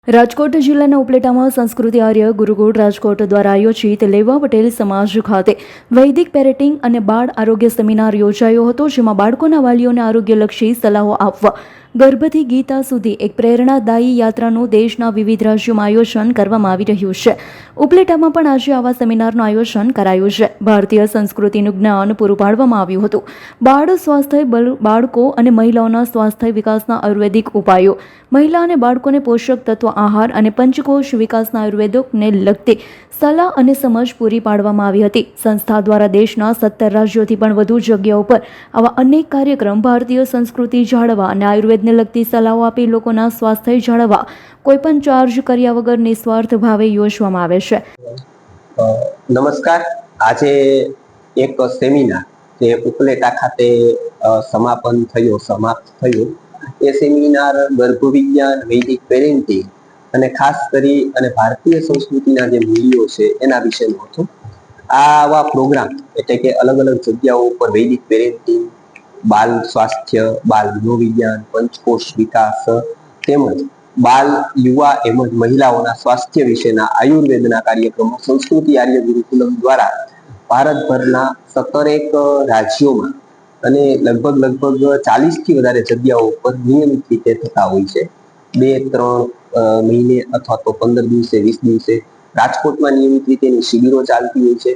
રાજકોટ જિલ્લાના ઉપલેટામાં સંસ્કૃતિ આર્ય ગુરુકુળ રાજકોટ દ્વારા આયોજિત લેવા પટેલ સમાજ ખાતે વૈદિક પેરેન્ટિંગ અને બાળ આરોગ્ય સેમિનાર યોજાયો હતો, જેમાં બાળકોના વાલીઓને આરોગ્યલક્ષી સલાહો આપવા ગર્ભથી ગીતા સુધી એક પ્રેરણાદાયી યાત્રાનું દેશના વિવિધ રાજ્યોમાં આયોજન કરવામાં આવી રહ્યું છે. ઉપલેટામાં પણ આજે આવા સેમિનારનું આયોજન કરાયું છે. ભારતીય સંસ્કૃતિનું જ્ઞાન પૂરું પાડવામાં આવ્યું હતું. બાળ સ્વાસ્થ્ય, બાળકો અને મહિલાઓના સ્વાસ્થ્ય વિકાસના આયુર્વેદિક ઉપાયો, મહિલા અને બાળકોને પોષક તત્વ આહાર અને પંચકોશ વિકાસના આયુર્વેદોને લગતી સલાહ અને સમજ પૂરી પાડવામાં આવી હતી. સંસ્થા દ્વારા દેશના 17 રાજ્યોથી પણ વધુ જગ્યાઓ પર આવા અનેક કાર્યક્રમ ભારતીય સંસ્કૃતિ જાળવવા અને આયુર્વેદને લગતી સલાહો આપી લોકોના સ્વાસ્થ્ય જાળવવા કોઈપણ ચાર્જ કર્યા વગર નિસ્વાર્થ ભાવે યોજવામાં આવે છે. નમસ્કાર. આજે એક સેમિનાર જે ઉપલેટા ખાતે સમાપ્ત થયો એ સેમિનાર ગર્ભવિજ્ઞાન, વૈદિક પેરેન્ટિંગ અને ખાસ કરી અને ભારતીય સંસ્કૃતિના જે મૂલ્યો છે એના વિશેનો હતો. આવા પ્રોગ્રામ એટલે કે અલગ અલગ જગ્યાઓ ઉપર વૈદિક પેરેન્ટિંગ, બાલ સ્વાસ્થ્ય, બાલ મનોવિજ્ઞાન, પંચકોશ વિકાસ તેમજ બાલ, યુવા એમજ મહિલાઓના સ્વાસ્થ્ય વિશેના આયુર્વેદના કાર્યક્રમો સંસ્કૃતિ આર્ય ગુરુકુલમ દ્વારા ભારતભરના 17 રાજ્યોમાં અને લગભગ 40થી વધારે જગ્યાઓ પર નિયમિત રીતે થતા હોય છે. 2-3 મહિને અથવા તો 15 દિવસે, 20 દિવસે રાજકોટમાં નિયમિત રીતે એની શિબિરો ચાલતી હોય છે.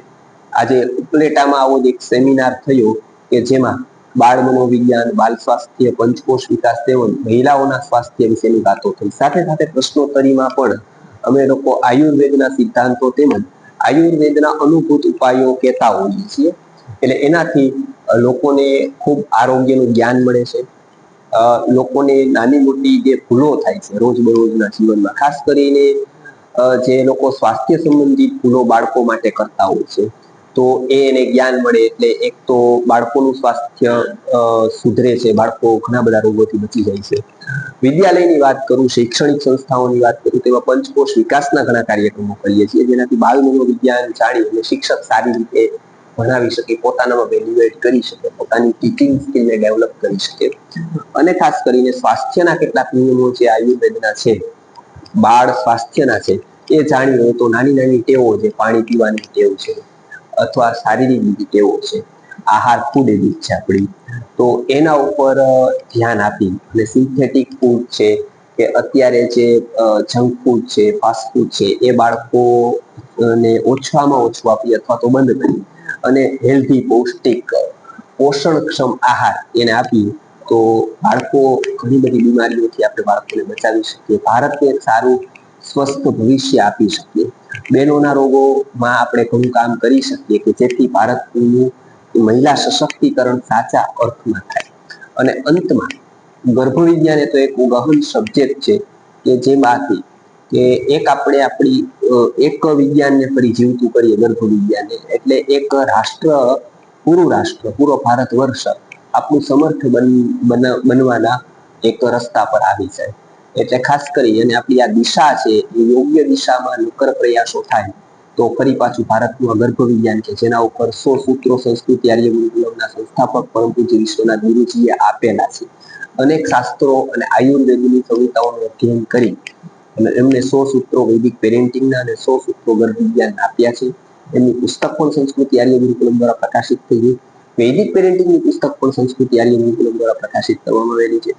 આજે ઉપલેટામાં આવો જ એક સેમિનાર થયો કે જેમાં બાળ મનોવિજ્ઞાન, બાલ સ્વાસ્થ્ય, પંચકોશ વિકાસ તેમજ મહિલાઓના સ્વાસ્થ્ય વિશેની વાતો થઈ. સાથે સાથે પ્રશ્નોત્તરીમાં પણ અમે લોકો આયુર્વેદના સિદ્ધાંતો તેમજ આયુર્વેદના અનુભૂત ઉપાયો કહેતા હોઈએ છીએ. એટલે એનાથી લોકોને ખૂબ આરોગ્યનું જ્ઞાન મળે છે. લોકોને નાની મોટી જે ભૂલો થાય છે રોજબરોજના જીવનમાં, ખાસ કરીને જે લોકો સ્વાસ્થ્ય સંબંધિત ભૂલો બાળકો માટે કરતા હોય છે તો એને જ્ઞાન મળે. એટલે એક તો બાળકોનું સ્વાસ્થ્ય સુધરે છે, બાળકો ઘણા બધા રોગોથી બચી જાય છે. વિદ્યાલયની વાત કરું, શૈક્ષણિક સંસ્થાઓની વાત કરું, તેમાં પંચકોશ વિકાસના ઘણા કાર્યક્રમો કરીએ છીએ, જેનાથી બાળ મનોવિજ્ઞાન જાણી અને શિક્ષક સારી રીતે ભણાવી શકે, પોતાનામાં વેલ્યુ એડ કરી શકે, પોતાની ટીચિંગ સ્કિલને ડેવલપ કરી શકે. અને ખાસ કરીને સ્વાસ્થ્યના કેટલાક નિયમો જે આયુર્વેદના છે, બાળ સ્વાસ્થ્યના છે, એ જાણી હોય તો નાની નાની ટેવો, જે પાણી પીવાની ટેવ છે અથવા શારીરિક બીજી ટેવો છે, આહાર, ફૂડ હેબિટ છે આપણી, તો એના ઉપર ધ્યાન આપી અને સિન્થેટિક ફૂડ છે કે અત્યારે જે જંક ફૂડ છે, ફાસ્ટ ફૂડ છે, એ બાળકોને ઓછામાં ઓછું આપી અથવા તો બંધ કરી અને હેલ્ધી, પૌષ્ટિક, પોષણક્ષમ આહાર એને આપી તો બાળકો ઘણી બધી બીમારીઓથી આપણે બાળકોને બચાવી શકીએ. ભારતને એક સારું સ્વસ્થ ભવિષ્ય આપી શકીએ. બહેનોના રોગોમાં આપણે ઘણું કામ કરી શકીએ કે જેથી ભારતનું મહિલા સશક્તિકરણ સાચા અર્થમાં થાય. અને અંતમાં ગર્ભવિજ્ઞાન એ તો એક ગહન સબ્જેક્ટ છે કે જેમાંથી કે એક આપણે આપણી એક વિજ્ઞાનને ફરી જીવતું કરીએ, ગર્ભવિજ્ઞાનને, એટલે એક રાષ્ટ્ર, પૂરો ભારત વર્ષ આપણું સમર્થ બનવાના એક રસ્તા પર આવી જાય. એટલે ખાસ કરી અને આપણી આ દિશા છે એ યોગ્ય દિશામાં નક્કર પ્રયાસો થાય તો ફરી પાછું ભારતનું આ ગર્ભવિજ્ઞાન છે જેના ઉપર 100 સૂત્રો સંસ્કૃતિ આર્ય ગુરુકુલમના સંસ્થાપક પરમ પૂજ્ય વિશ્વનાથ ગુરુજીએ આપેલા છે. અનેક શાસ્ત્રો અને આયુર્વેદની સંહિતાઓનું અધ્યયન કરી અને એમને 100 સૂત્રો વૈદિક પેરેન્ટિંગના અને 100 સૂત્રો ગર્ભવિજ્ઞાન આપ્યા છે. એમની પુસ્તક પણ સંસ્કૃતિ આર્ય ગુરુકુલમ દ્વારા પ્રકાશિત થઈ છે. વૈદિક પેરેન્ટિંગની પુસ્તક પણ સંસ્કૃતિ આર્ય ગુરુકુલમ દ્વારા પ્રકાશિત કરવામાં આવેલી છે.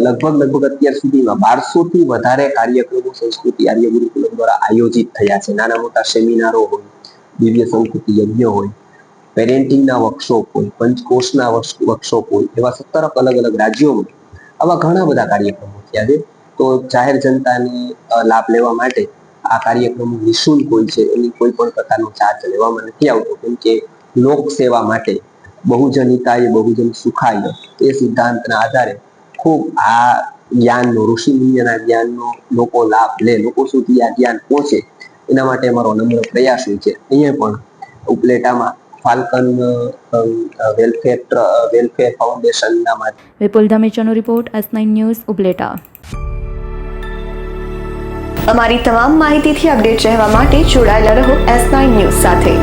લગભગ અત્યાર સુધીમાં 1200 થી વધારે કાર્યક્રમો સંસ્કૃતિ આર્ય ગુરુકુલમ દ્વારા આયોજિત થયા છે. નાના મોટા સેમિનારો હોય, દિવ્ય સંસ્કૃતિ યજ્ઞ હોય, પેરેન્ટિંગના વર્કશોપ હોય, પંચકોશના વર્કશોપ હોય, એવા 17 અલગ અલગ રાજ્યોમાં આવા ઘણા બધા કાર્યક્રમો થયા છે. તો જાહેર જનતાને લાભ લેવા માટે આ કાર્યક્રમો નિઃશુલ્ક હોય છે. એની કોઈ પણ પ્રકારનો ચાર્જ લેવામાં નથી આવતો, કેમ કે લોક સેવા માટે બહુજન હિતાય બહુજન સુખાય એ સિદ્ધાંતના આધારે ખૂબ આ જ્ઞાનનો, ઋષિ મુનિઓના જ્ઞાનનો લોકો લાભ લે, લોકો સુધી આ જ્ઞાન પહોંચે, એના માટે અમારો નમ્ર પ્રયાસ હોય છે. અહીંયા પણ ઉપલેટામાં ફાલ્કન વેલફેર ફાઉન્ડેશનના માધ્યમથી. વિપુલ ધામેચાનો રિપોર્ટ, S9 ન્યૂઝ, ઉપલેટા. અમારી તમામ માહિતીથી અપડેટ રહેવા માટે જોડાયેલા રહો S9 ન્યૂઝ સાથે.